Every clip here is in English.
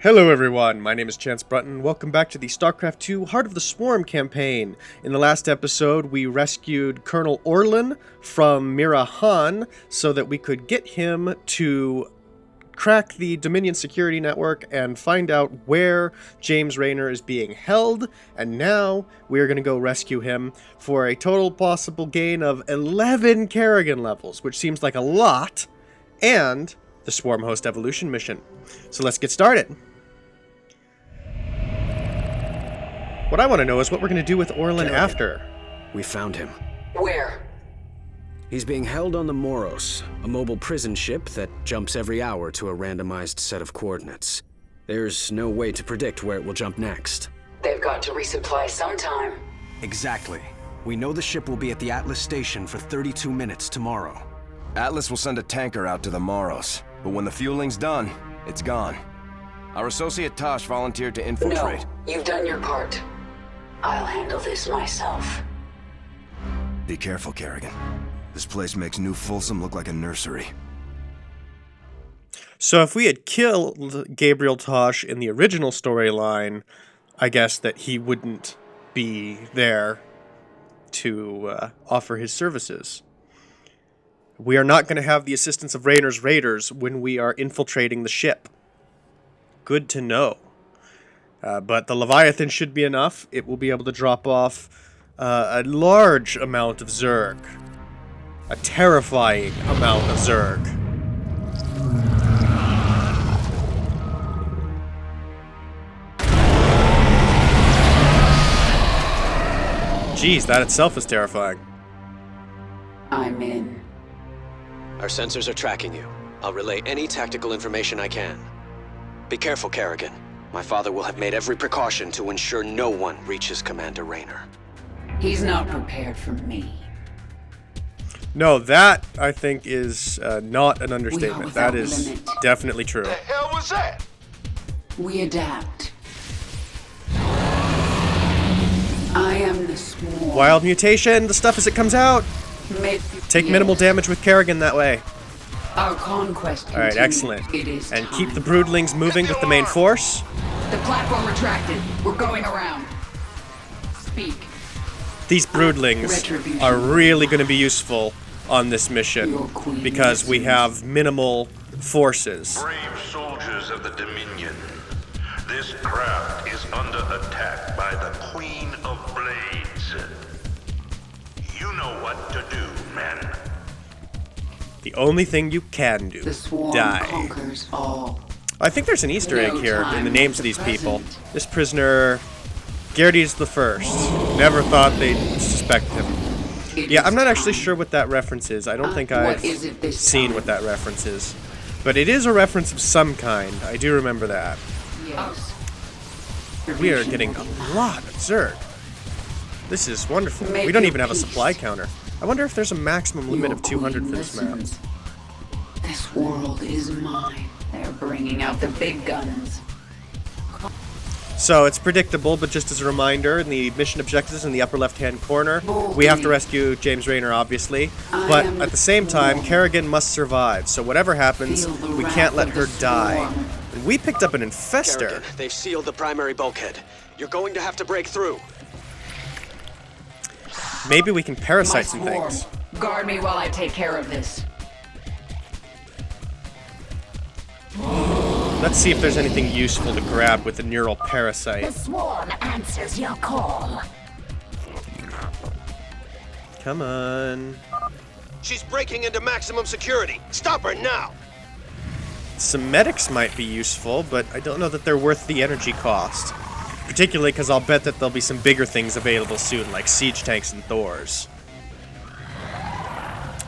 Hello everyone, my name is Chance Brunton. Welcome back to the StarCraft II Heart of the Swarm campaign. In the last episode, we rescued Colonel Orlan from Mira Han so that we could get him to crack the Dominion security network and find out where James Raynor is being held. And now we are going to go rescue him for a total possible gain of 11 Kerrigan levels, which seems like a lot, and the Swarm Host Evolution mission. So let's get started. What I want to know is what we're going to do with Orlan after. We found him. Where? He's being held on the Ouroboros, a mobile prison ship that jumps every hour to a randomized set of coordinates. There's no way to predict where it will jump next. They've got to resupply sometime. Exactly. We know the ship will be at the Atlas station for 32 minutes tomorrow. Atlas will send a tanker out to the Ouroboros, but when the fueling's done, it's gone. Our associate Tosh volunteered to infiltrate. No, you've done your part. I'll handle this myself. Be careful, Kerrigan. This place makes New Folsom look like a nursery. So if we had killed Gabriel Tosh in the original storyline, I guess that he wouldn't be there to offer his services. We are not going to have the assistance of Raynor's Raiders when we are infiltrating the ship. Good to know. But the Leviathan should be enough. It will be able to drop off a large amount of Zerg. A terrifying amount of Zerg. Jeez, that itself is terrifying. I'm in. Our sensors are tracking you. I'll relay any tactical information I can. Be careful, Kerrigan. My father will have made every precaution to ensure no one reaches Commander Raynor. He's not prepared for me. No, that, I think, is not an understatement. That is definitely true. The hell was that? We adapt. I am the Swarm. Wild mutation, the stuff as it comes out. Take minimal damage with Kerrigan that way. Our conquest continues. Alright, excellent. It is And time. keep the broodlings moving with the main force. The platform retracted. We're going around. Speak. These broodlings are really going to be useful on this mission because we have minimal forces. Brave soldiers of the Dominion. This craft is under attack by the Queen of Blades. You know what to do, men. The only thing you can do, The Swarm die. conquers all. I think there's an Easter egg here in the names of these people. This prisoner, Gerdes the First. Never thought they'd suspect him. Yeah, I'm not actually sure what that reference is. I don't think I've seen what that reference is. But it is a reference of some kind. I do remember that. Yes. We are getting a lot of Zerg. This is wonderful. We don't even have a supply counter. I wonder if there's a maximum limit of 200 for this map. This world is mine. They're bringing out the big guns. So it's predictable, but just as a reminder, in the mission objectives in the upper left-hand corner, we have to rescue James Raynor, obviously. But at the same time, Kerrigan must survive. So whatever happens, we can't let her die. And we picked up an infester. Kerrigan, they've sealed the primary bulkhead. You're going to have to break through. Maybe we can parasite My some Swarm. things. Guard me while I take care of this. Let's see if there's anything useful to grab with the neural parasite. The Swarm answers your call. Come on. She's breaking into maximum security. Stop her now! Some medics might be useful, but I don't know that they're worth the energy cost. Particularly because I'll bet that there'll be some bigger things available soon, like siege tanks and Thors.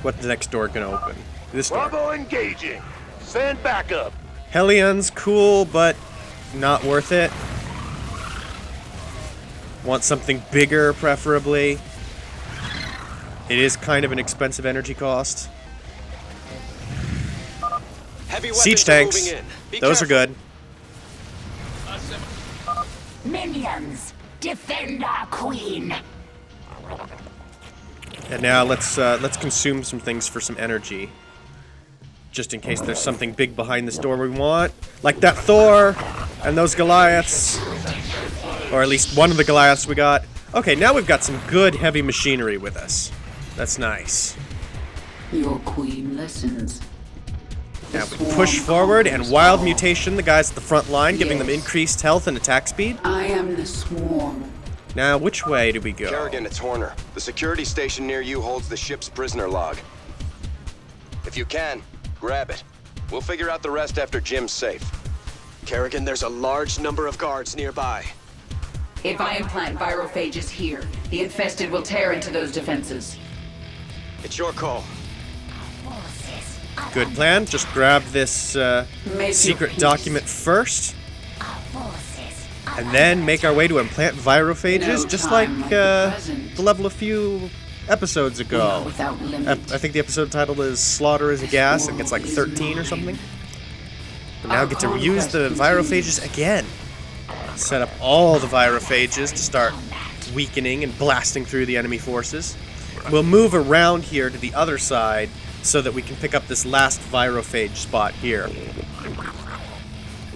What's the next door gonna open? This door. Bravo engaging. Send backup. Hellion's cool, but not worth it. Want something bigger, preferably. It is kind of an expensive energy cost. Heavy Siege weapons are tanks. moving in. Be Those are careful. good. Minions, defend our queen. And now let's consume some things for some energy. just in case there's something big behind this door we want. Like that Thor! And those Goliaths, or at least one of the Goliaths we got. Okay, now we've got some good heavy machinery with us. That's nice. Your queen listens. Now we push forward and wild mutation the guys at the front line, giving them increased health and attack speed. I am the swarm. Now, which way do we go? Kerrigan, it's Horner. The security station near you holds the ship's prisoner log. If you can, grab it. We'll figure out the rest after Jim's safe. Kerrigan, there's a large number of guards nearby. If I implant virophages here, the infested will tear into those defenses. It's your call. Good plan. Just grab this Make secret your peace. document first, and then make our way to implant virophages, No just like time like the present. the level a few episodes We ago. are without limit. I think the episode title is Slaughter is a Gas, and it's like 13 or something. We now get to use the virophages again. Set up all the virophages to start weakening and blasting through the enemy forces. We'll move around here to the other side so that we can pick up this last virophage spot here.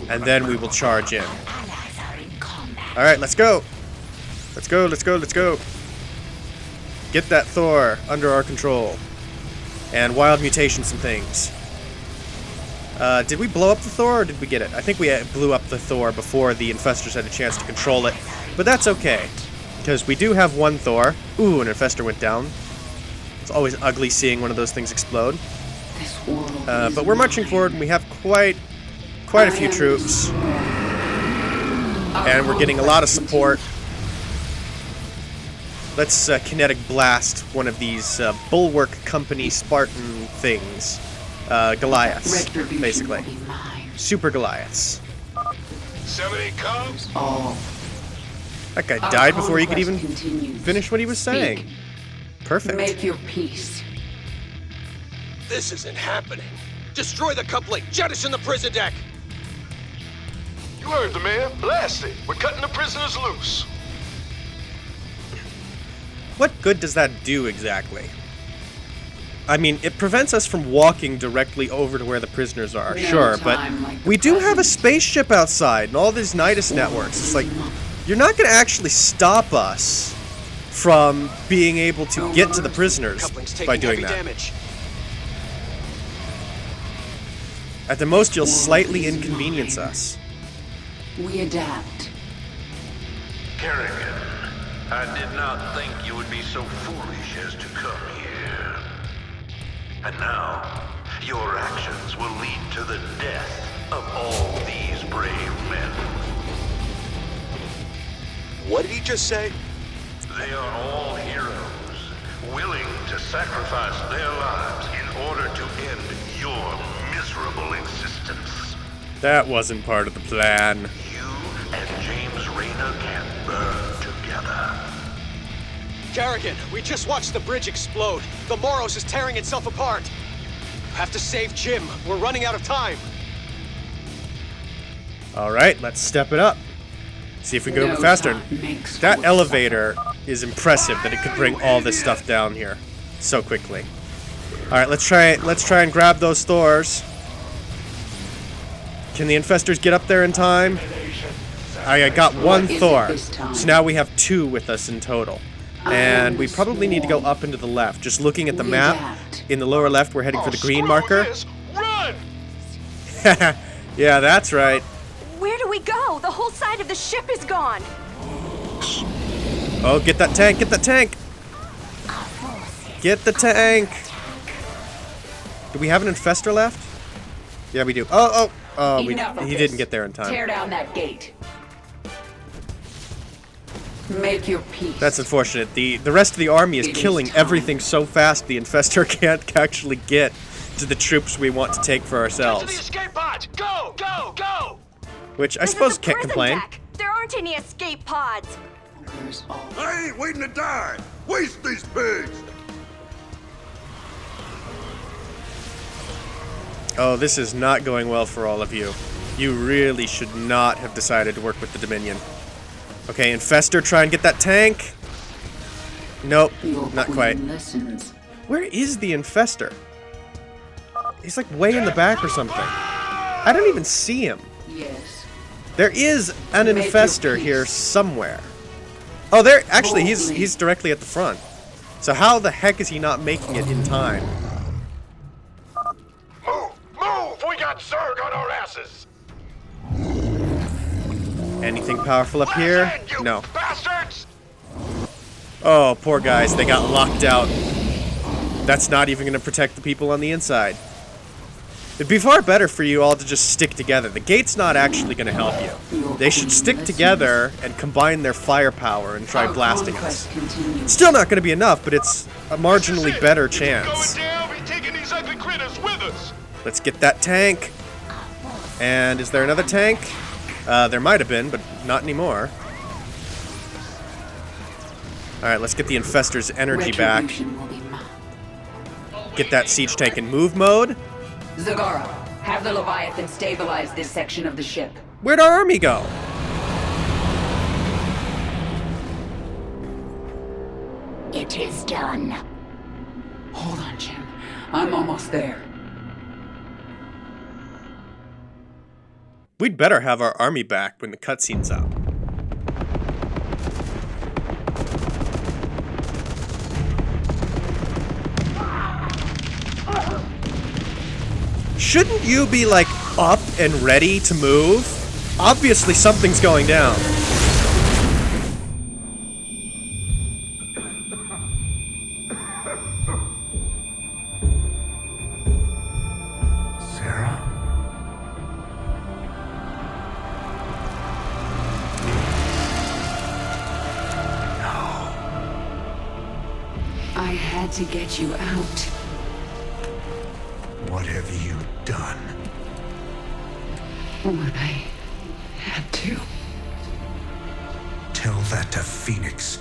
And then we will charge in. Alright, let's go. Let's go, let's go, let's go. Get that Thor under our control. And wild mutation some things. Did we blow up the Thor, or did we get it? I think we blew up the Thor before the infestors had a chance to control it. But that's okay, because we do have one Thor. Ooh, an infestor went down. It's always ugly seeing one of those things explode. This world But we're marching forward, and we have quite a few troops. And we're getting a lot of support. Let's kinetic blast one of these Bulwark Company Spartan things. Goliaths, retribution basically. will be mine. Super Goliaths. 70 comes. All. That guy Our died before he could even conquest continues. finish what he was saying. Speak. Perfect. Make your peace. This isn't happening. Destroy the coupling. Jettison the prison deck. You heard the man. Blast it. We're cutting the prisoners loose. What good does that do exactly? I mean, it prevents us from walking directly over to where the prisoners are, No sure, but time like the we do have a present. spaceship outside and all these Nidus networks. It's like, you're not going to actually stop us from being able to get to the prisoners Coupling's taking by doing heavy that. damage. At the most, you'll slightly inconvenience us. We adapt. Kerrigan, I did not think you would be so foolish as to come here. And now, your actions will lead to the death of all these brave men. What did he just say? They are all heroes, willing to sacrifice their lives in order to end your miserable existence. That wasn't part of the plan. You and James Raynor can burn together. Kerrigan, we just watched the bridge explode. The Moros is tearing itself apart. You have to save Jim. We're running out of time. Alright, let's step it up. See if we can go No faster. time makes That for elevator is impressive that it could bring all this stuff down here so quickly. Alright, let's try and grab those Thors. Can the infestors get up there in time? I got one What is it Thor, this time? so now we have two with us in total. And we probably need to go up into the left. Just looking at the We map, adapt. in the lower left, we're heading for the green marker. Run! Yeah, that's right. Where do we go? The whole side of the ship is gone. Oh, get that tank, get that tank! Get the tank! Do we have an infestor left? Yeah, we do. Oh, Enough of he this. didn't get there in time. Tear down that gate. Make your peace. That's unfortunate. The rest of the army is It is killing time. everything so fast the infestor can't actually get to the troops we want to take for To the ourselves. escape pods! Go! Go! Go! Which I This suppose is a can't prison complain. deck. There aren't any escape pods. There's all. I ain't waiting to die! Waste these pigs! Oh, this is not going well for all of you. You really should not have decided to work with the Dominion. Okay, Infestor, try and get that tank. Nope, Your not queen quite. listens. Where is the Infestor? He's like way in the back or something. I don't even see him. Yes. There is an infestor here somewhere. Oh, there. Actually, he's directly at the front. So how the heck is he not making it in time? Move! Move! We got Zerg on our asses! Anything powerful up here? You No. bastards! Oh, poor guys. They got locked out. That's not even going to protect the people on the inside. It'd be far better for you all to just stick together. The gate's not actually going to help you. They should stick together and combine their firepower and try blasting us. Still not going to be enough, but it's a marginally better chance. Let's get that tank. And is there another tank? There might have been, but not anymore. Alright, let's get the infestor's energy back. Get that siege tank in move mode. Zagara, have the Leviathan stabilize this section of the ship. Where'd our army go? It is done. Hold on, Jim. I'm almost there. We'd better have our army back when the cutscene's up. Shouldn't you be, like, up and ready to move? Obviously something's going down. Sarah? I had to get you out. What have you done? What I had to. Tell that to Phoenix.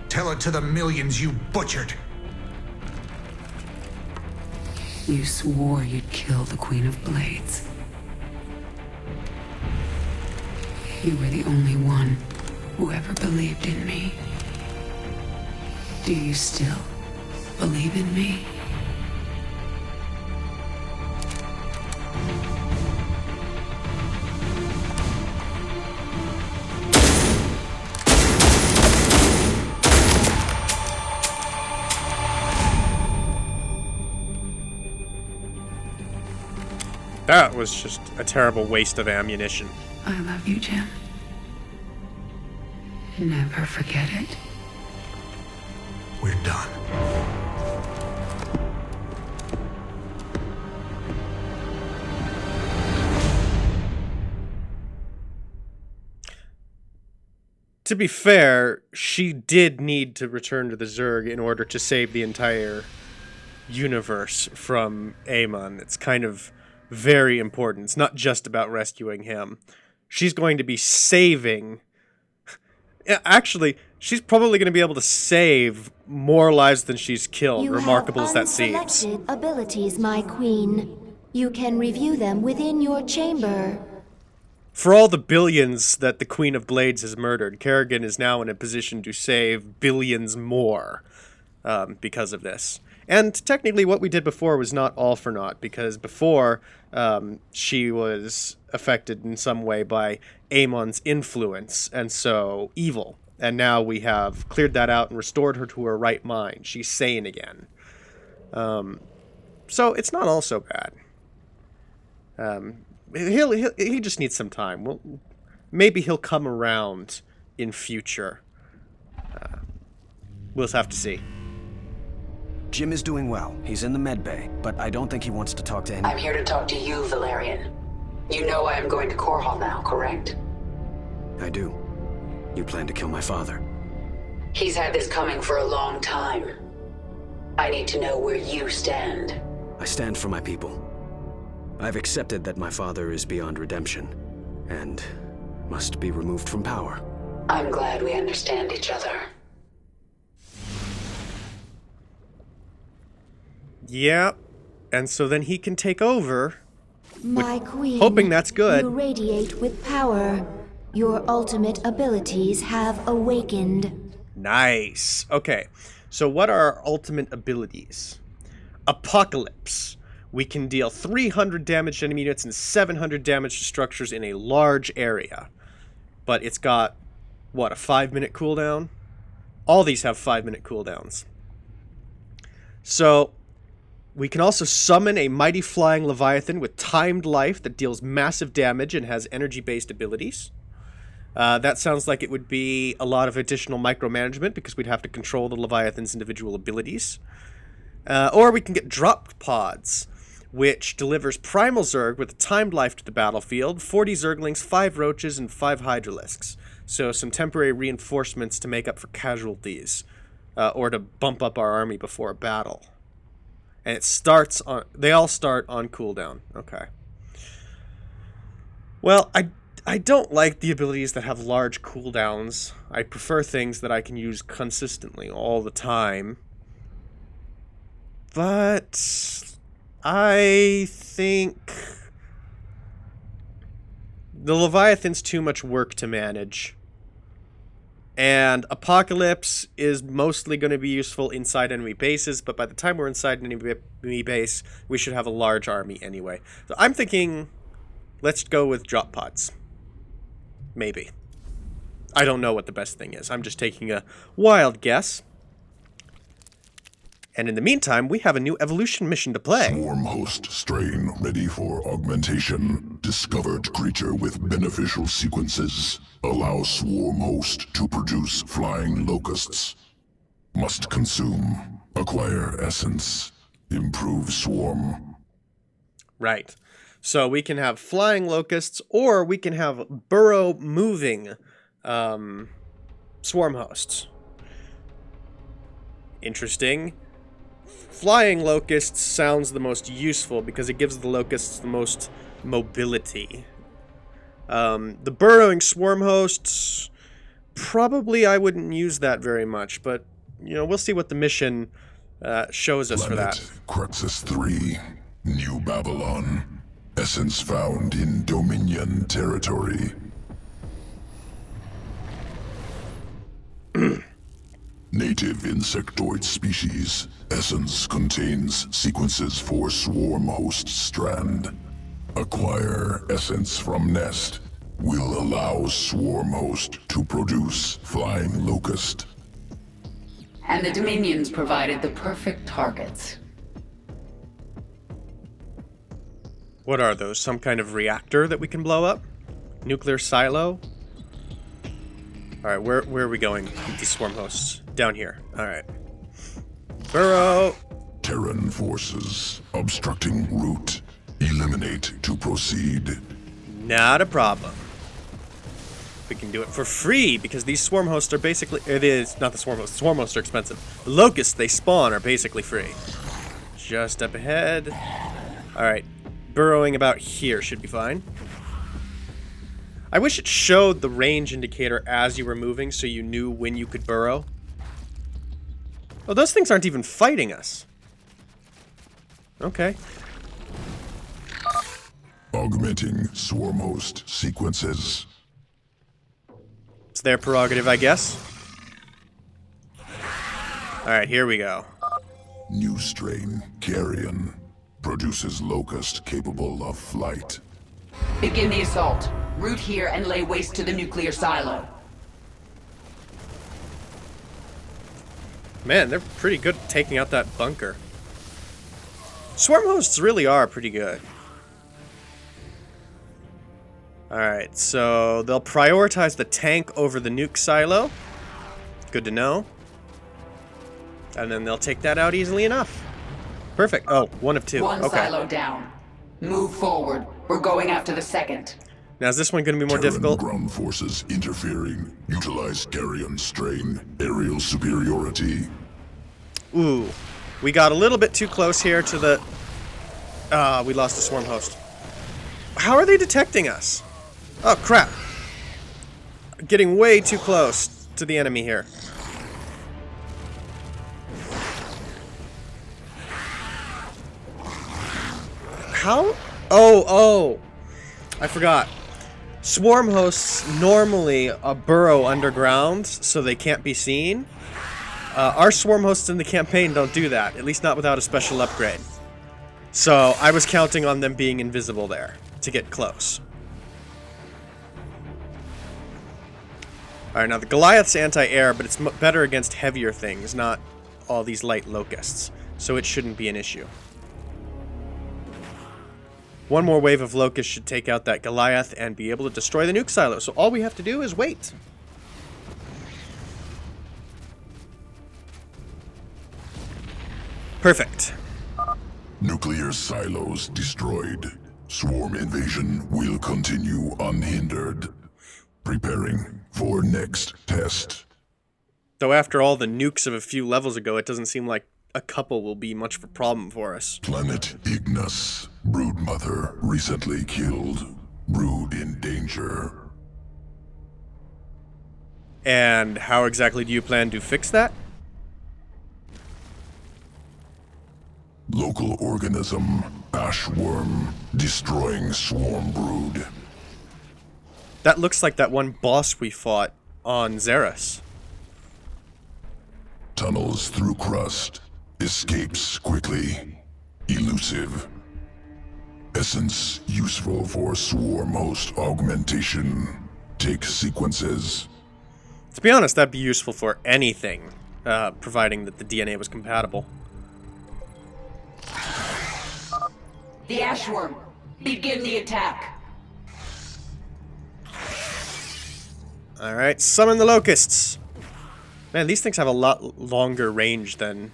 Tell it to the millions you butchered. You swore you'd kill the Queen of Blades. You were the only one who ever believed in me. Do you still believe in me? That was just a terrible waste of ammunition. I love you, Jim. Never forget it. We're done. To be fair, she did need to return to the Zerg in order to save the entire universe from Amon. It's kind of very important. It's not just about rescuing him. She's going to be saving... Actually, she's probably going to be able to save more lives than she's killed, remarkable as that seems. You have unselected abilities, my queen. You can review them within your chamber. For all the billions that the Queen of Blades has murdered, Kerrigan is now in a position to save billions more because of this. And technically what we did before was not all for naught, because before she was affected in some way by Amon's influence, and so evil. And now we have cleared that out and restored her to her right mind. She's sane again. So it's not all so bad. He just needs some time. Well, maybe he'll come around in future. We'll just have to see. Jim is doing well. He's in the med bay, but I don't think he wants to talk to anyone. I'm here to talk to you, Valerian. You know I am going to Core Hall now, correct? I do. You plan to kill my father. He's had this coming for a long time. I need to know where you stand. I stand for my people. I've accepted that my father is beyond redemption, and must be removed from power. I'm glad we understand each other. Yeah, and so then he can take over. My queen, hoping that's good. You radiate with power. Your ultimate abilities have awakened. Nice. Okay, so what are our ultimate abilities? Apocalypse. We can deal 300 damage to enemy units and 700 damage to structures in a large area. but it's got, what, a 5-minute cooldown? All these have 5-minute cooldowns. So, we can also summon a mighty flying Leviathan with timed life that deals massive damage and has energy-based abilities. That sounds like it would be a lot of additional micromanagement because we'd have to control the Leviathan's individual abilities. Or we can get dropped pods, which delivers Primal Zerg with a timed life to the battlefield, 40 Zerglings, 5 Roaches, and 5 Hydralisks. So some temporary reinforcements to make up for casualties, or to bump up our army before a battle. And it starts on... They all start on cooldown. Okay. Well, I don't like the abilities that have large cooldowns. I prefer things that I can use consistently all the time. But I think the Leviathan's too much work to manage. And Apocalypse is mostly going to be useful inside enemy bases, but by the time we're inside an enemy base, we should have a large army anyway. So I'm thinking, let's go with drop pods. Maybe. I don't know what the best thing is. I'm just taking a wild guess. And in the meantime, we have a new evolution mission to play. Swarm host strain ready for augmentation. Discovered creature with beneficial sequences. Allow swarm host to produce flying locusts. Must consume. Acquire essence. Improve swarm. Right. So we can have flying locusts, or we can have burrow-moving swarm hosts. Interesting. Flying locusts sounds the most useful because it gives the locusts the most mobility. The burrowing swarm hosts, probably I wouldn't use that very much, but, you know, we'll see what the mission shows us for that. Cruxus 3, New Babylon. Essence found in Dominion territory. Native insectoid species. Essence contains sequences for swarm host strand. Acquire essence from nest. Will allow swarm host to produce flying locust. And the Dominions provided the perfect targets. What are those? Some kind of reactor that we can blow up? Nuclear silo? Alright, where are we going with these swarm hosts? Down here. Alright. Burrow! Terran forces. Obstructing route. Eliminate to proceed. Not a problem. We can do it for free because these swarm hosts are basically... It is not the swarm hosts. The swarm hosts are expensive. The locusts they spawn are basically free. Just up ahead. Alright. Burrowing about here should be fine. I wish it showed the range indicator as you were moving so you knew when you could burrow. Oh, those things aren't even fighting us. Okay. Augmenting swarm host sequences. It's their prerogative, I guess. Alright, here we go. New strain, Carrion. Produces locust capable of flight. Begin the assault. Root here and lay waste to the nuclear silo. Man, they're pretty good at taking out that bunker. Swarm hosts really are pretty good. Alright, so they'll prioritize the tank over the nuke silo. Good to know. And then they'll take that out easily enough. Perfect. Oh, one of two. One okay. silo down. Move forward. We're going after the second. Now, is this one going to be more Terran difficult? Ground forces interfering. Utilize Carrion strain. Aerial superiority. Ooh. We got a little bit too close here to the... we lost the swarm host. How are they detecting us? Oh, crap. Getting way too close to the enemy here. How? Oh. I forgot. Swarm hosts normally burrow underground, so they can't be seen. Our swarm hosts in the campaign don't do that, at least not without a special upgrade. So I was counting on them being invisible there to get close. Alright, now the Goliath's anti-air, but it's better against heavier things, not all these light locusts. So it shouldn't be an issue. One more wave of locusts should take out that Goliath and be able to destroy the nuke silo. So all we have to do is wait. Perfect. Nuclear silos destroyed. Swarm invasion will continue unhindered. Preparing for next test. Though after all the nukes of a few levels ago, it doesn't seem like a couple will be much of a problem for us. Planet Ignis. Broodmother recently killed. Brood in danger. And how exactly do you plan to fix that? Local organism. Ashworm. Destroying swarm brood. That looks like that one boss we fought on Xeris. Tunnels through crust. Escapes quickly. Elusive. Essence useful for swarm host augmentation. Take sequences. To be honest, that'd be useful for anything, providing that the DNA was compatible. The Ashworm. Begin the attack. Alright, summon the locusts! Man, these things have a lot longer range than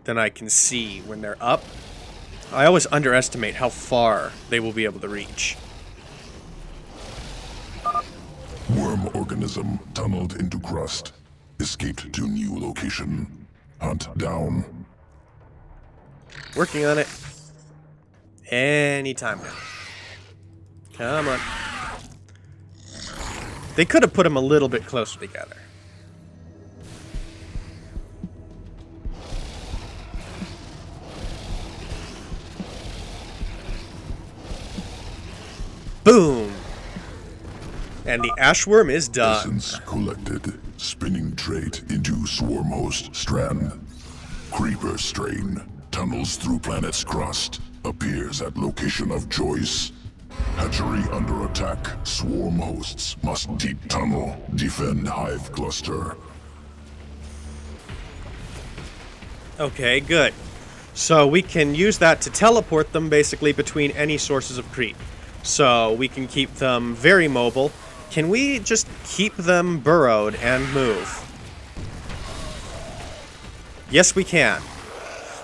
I can see when they're up. I always underestimate how far they will be able to reach. Worm organism tunneled into crust. Escaped to new location. Hunt down. Working on it. Anytime now. Come on. They could have put them a little bit closer together. Boom! And the Ashworm is done. Essence collected. Spinning trait into swarm host strand. Creeper strain. Tunnels through planet's crust. Appears at location of choice. Hatchery under attack. Swarm hosts must deep tunnel. Defend hive cluster. Okay, good. So we can use that to teleport them basically between any sources of creep. So we can keep them very mobile. Can we just keep them burrowed and move? Yes, we can.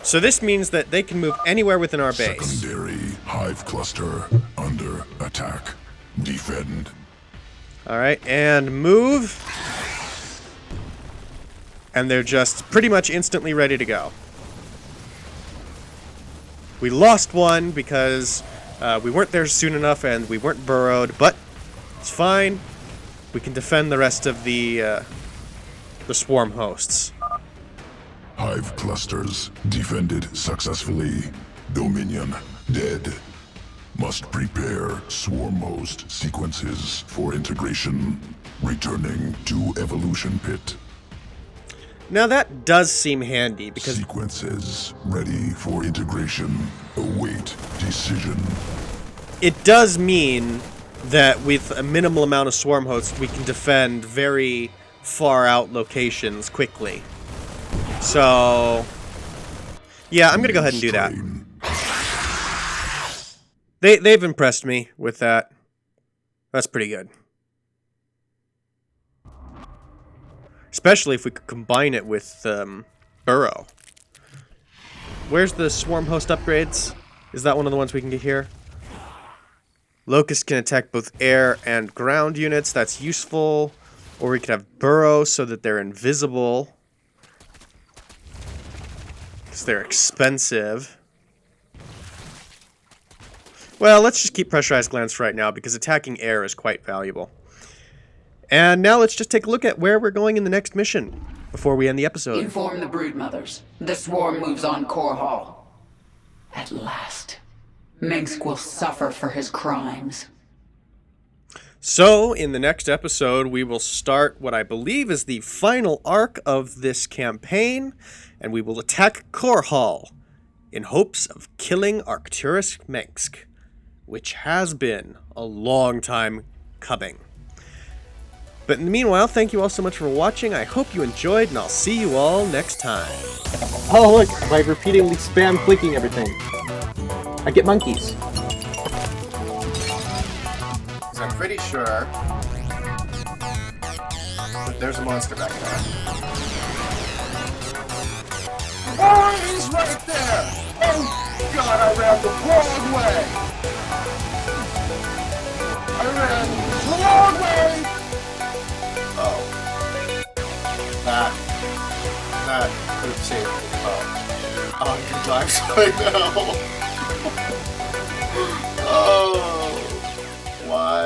So this means that they can move anywhere within our base. Secondary hive cluster under attack. Defend. Alright, and move. And they're just pretty much instantly ready to go. We lost one because we weren't there soon enough and we weren't burrowed, but it's fine. We can defend the rest of the swarm hosts. Hive clusters defended successfully. Dominion dead. Must prepare swarm host sequences for integration. Returning to evolution pit. Now that does seem handy because sequences ready for integration. Await decision. It does mean that with a minimal amount of swarm hosts, we can defend very far out locations quickly. So, yeah, I'm gonna go ahead and do that. They've impressed me with that. That's pretty good. Especially if we could combine it with Burrow. Where's the swarm host upgrades? Is that one of the ones we can get here? Locust can attack both air and ground units. That's useful. Or we could have Burrow so that they're invisible. Because they're expensive. Well, let's just keep Pressurized Glance right now because attacking air is quite valuable. And now let's just take a look at where we're going in the next mission before we end the episode. Inform the broodmothers. The swarm moves on Core Hall. At last, Mengsk will suffer for his crimes. So, in the next episode, we will start what I believe is the final arc of this campaign, and we will attack Core Hall in hopes of killing Arcturus Mengsk, which has been a long time coming. But in the meanwhile, thank you all so much for watching. I hope you enjoyed, and I'll see you all next time. Oh look, by repeatedly spam clicking everything, I get monkeys. I'm pretty sure that there's a monster back there. Oh, he's right there! Oh God, I ran the wrong way! I ran the wrong way! Oh. That could have saved me. Oh, I can drive right now. Oh. Why?